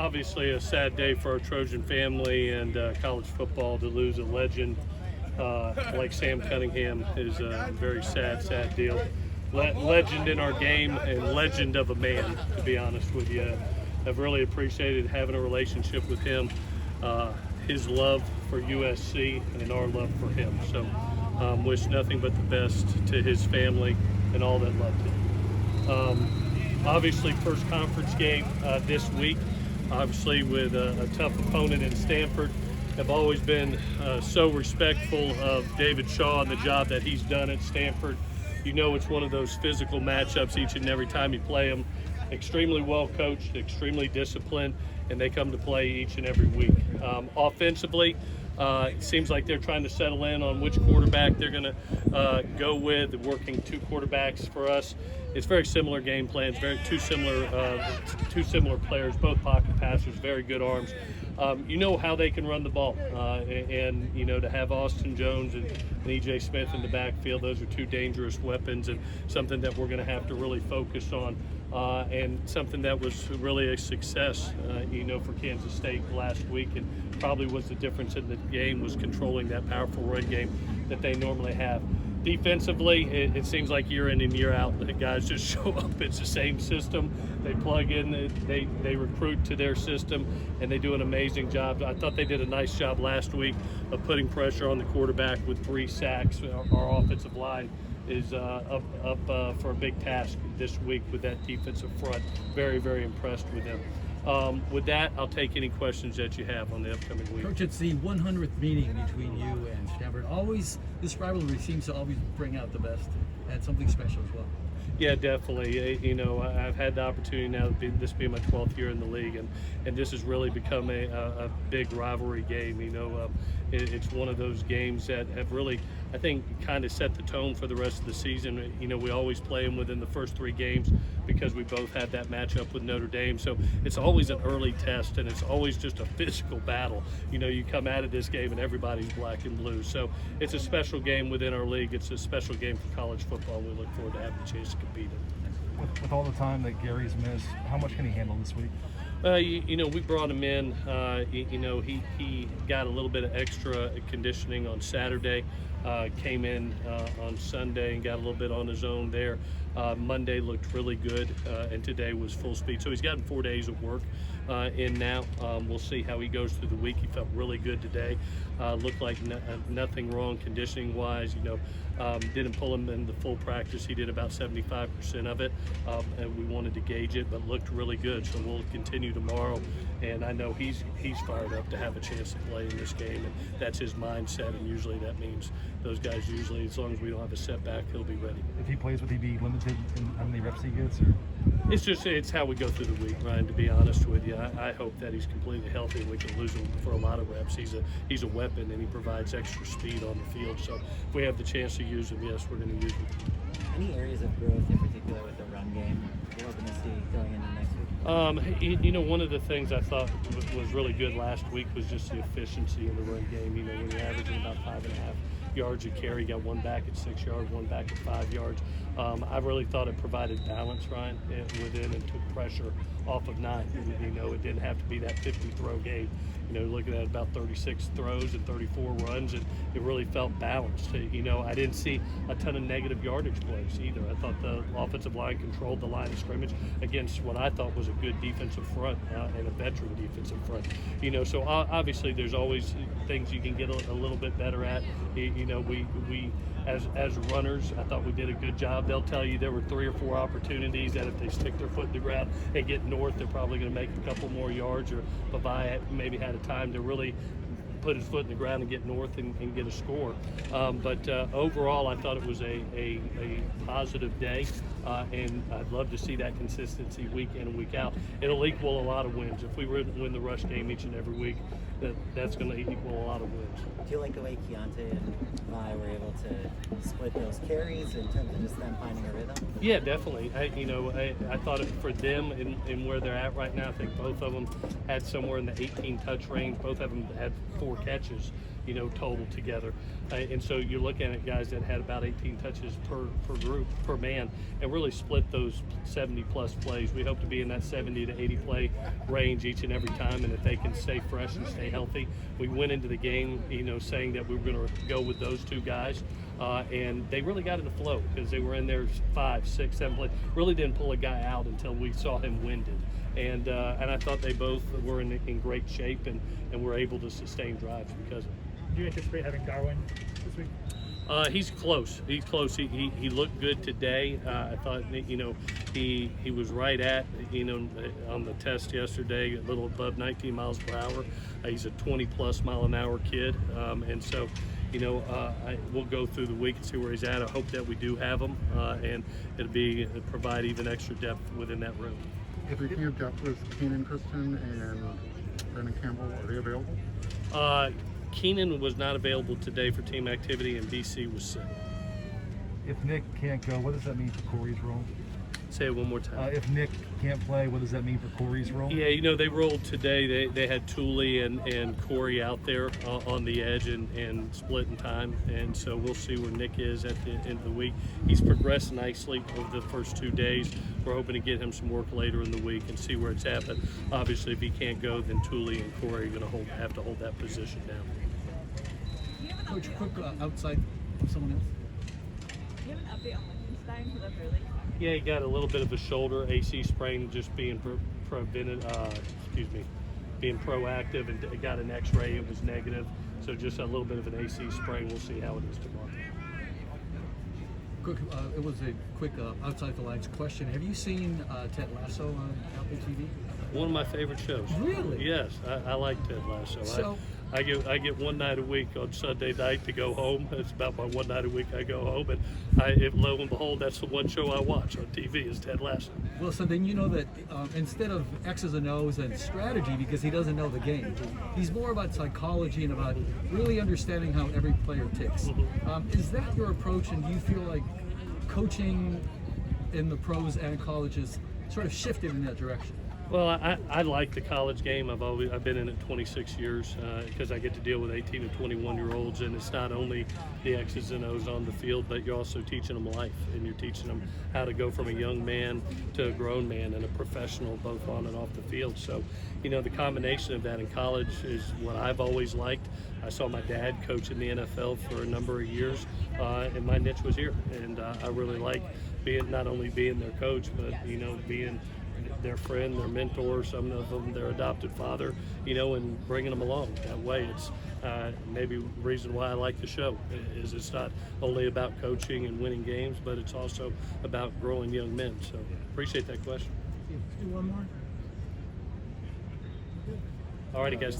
Obviously a sad day for our Trojan family and college football to lose a legend like Sam Cunningham is a very sad deal. Legend in our game and legend of a man, to be honest with you. I've really appreciated having a relationship with him, his love for USC and our love for him. So wish nothing but the best to his family and all that loved him. Obviously first conference game this week, obviously with a tough opponent in Stanford. Have always been so respectful of David Shaw and the job that he's done at Stanford. You know it's one of those physical matchups each and every time you play them. Extremely well coached, extremely disciplined, and they come to play each and every week. Offensively, it seems like they're trying to settle in on which quarterback they're going to go with, working two quarterbacks for us. It's very similar game plans, two similar players, both pocket passers, very good arms. You know how they can run the ball, and you know, to have Austin Jones and E.J. Smith in the backfield, those are two dangerous weapons and something that we're going to have to really focus on, and something that was really a success, you know, for Kansas State last week, and probably was the difference in the game was controlling that powerful run game that they normally have. Defensively, it seems like year in and year out, the guys just show up. It's the same system. They plug in, they recruit to their system, and they do an amazing job. I thought they did a nice job last week of putting pressure on the quarterback with 3 sacks. Our offensive line is up for a big task this week with that defensive front. Very impressed with them. With that, I'll take any questions that you have on the upcoming week. Coach, it's the 100th meeting between you and Stanford. This rivalry seems to always bring out the best, and something special as well. Yeah, definitely. You know, I've had the opportunity now, this being my 12th year in the league, and this has really become a big rivalry game. You know, it's one of those games that have really, I think, kind of set the tone for the rest of the season. You know, we always play them within the first 3 games because we both had that matchup with Notre Dame. So it's always an early test, and it's always just a physical battle. You know, you come out of this game and everybody's black and blue. So it's a special game within our league. It's a special game for college football. We look forward to having a chance to compete in it. With all the time that Gary's missed, how much can he handle this week? You know, we brought him in. You know, he got a little bit of extra conditioning on Saturday. Came in on Sunday and got a little bit on his own there. Monday looked really good, and today was full speed. So he's gotten 4 days of work in now. We'll see how he goes through the week. He felt really good today. Looked like nothing wrong conditioning-wise. You know, didn't pull him in the full practice. He did about 75% of it, and we wanted to gauge it, but looked really good. So we'll continue tomorrow, and I know he's fired up to have a chance to play in this game, and that's his mindset. And usually that means those guys usually, as long as we don't have a setback, he'll be ready. If he plays, would he be limited in how many reps he gets? Or? It's how we go through the week, Ryan, to be honest with you. I hope that he's completely healthy and we can lose him for a lot of reps. He's a weapon, and he provides extra speed on the field. So if we have the chance to use him, yes, we're going to use him. Any areas of growth in particular with the run game you're hoping to see going into next week? You know, one of the things I thought was really good last week was just the efficiency in the run game. You know, when you're averaging about 5.5 yards a carry, got one back at 6 yards, one back at 5 yards. I really thought it provided balance, Ryan, within, and took pressure off of 9. You know, it didn't have to be that 50-throw game. You know, looking at about 36 throws and 34 runs, and it really felt balanced. You know, I didn't see a ton of negative yardage plays either. I thought the offensive line controlled the line of scrimmage against what I thought was a good defensive front and a veteran defensive front. You know, so obviously there's always things you can get a little bit better at. You know, we as runners, I thought we did a good job. They'll tell you there were 3 or 4 opportunities that if they stick their foot in the ground and get north, they're probably going to make a couple more yards, or Pavai maybe had a time to really put his foot in the ground and get north and get a score. But overall, I thought it was a positive day, and I'd love to see that consistency week in and week out. It'll equal a lot of wins. If we win the rush game each and every week, that's going to equal a lot of wins. Do you like the way Keontae and Vi were able to split those carries in terms of just them finding a rhythm? Yeah, definitely. I thought for them in where they're at right now, I think both of them had somewhere in the 18 touch range. Both of them had 4 catches total together. And so you're looking at guys that had about 18 touches per group, per man, and really split those 70 plus plays. We hope to be in that 70 to 80 play range each and every time, and if they can stay fresh and stay healthy. We went into the game, saying that we were going to go with those two guys, and they really got in the flow because they were in there 5, 6, 7 plays. Really didn't pull a guy out until we saw him winded. And I thought they both were in great shape and were able to sustain drives because of it. Do you anticipate having Darwin this week? He's close. He's close. He looked good today. I thought he was right at on the test yesterday, a little above 19 miles per hour. He's a 20+ mile an hour kid, and so we'll go through the week and see where he's at. I hope that we do have him, and it'll provide even extra depth within that room. If we can't depth with Keenan Christian and Brandon Campbell, are they available? Keenan was not available today for team activity, and BC was sick. If Nick can't go, what does that mean for Corey's role? Say it one more time. If Nick can't play, what does that mean for Corey's role? Yeah, they rolled today. They had Thule and Corey out there on the edge and splitting time, and so we'll see where Nick is at the end of the week. He's progressed nicely over the first 2 days. We're hoping to get him some work later in the week and see where it's at. But obviously, if he can't go, then Thule and Corey are going to have to hold that position down. Coach, quick outside of someone else. Do you have an update on Liechtenstein for the early? Yeah, he got a little bit of a shoulder AC sprain, just being being proactive, and got an X-ray. It was negative, so just a little bit of an AC sprain. We'll see how it is tomorrow. Quick, it was a quick outside the lines question. Have you seen Ted Lasso on Apple TV? One of my favorite shows. Really? Yes, I like Ted Lasso. So, I get one night a week on Sunday night to go home. It's about my one night a week I go home, and if lo and behold, that's the one show I watch on TV is Ted Lasso. well, so then you know that instead of X's and O's and strategy, because he doesn't know the game, he's more about psychology and about really understanding how every player ticks. Is that your approach, and do you feel like coaching in the pros and colleges sort of shifted in that direction? Well, I like the college game. I've been in it 26 years because I get to deal with 18 and 21-year-olds, and it's not only the X's and O's on the field, but you're also teaching them life, and you're teaching them how to go from a young man to a grown man and a professional, both on and off the field. So, the combination of that in college is what I've always liked. I saw my dad coach in the NFL for a number of years, and my niche was here, and I really like not only being their coach, but being their friend, their mentor, some of them their adopted father, and bringing them along that way. It's maybe the reason why I like the show is it's not only about coaching and winning games, but it's also about growing young men. So appreciate that question. Let's do one more. All righty, guys.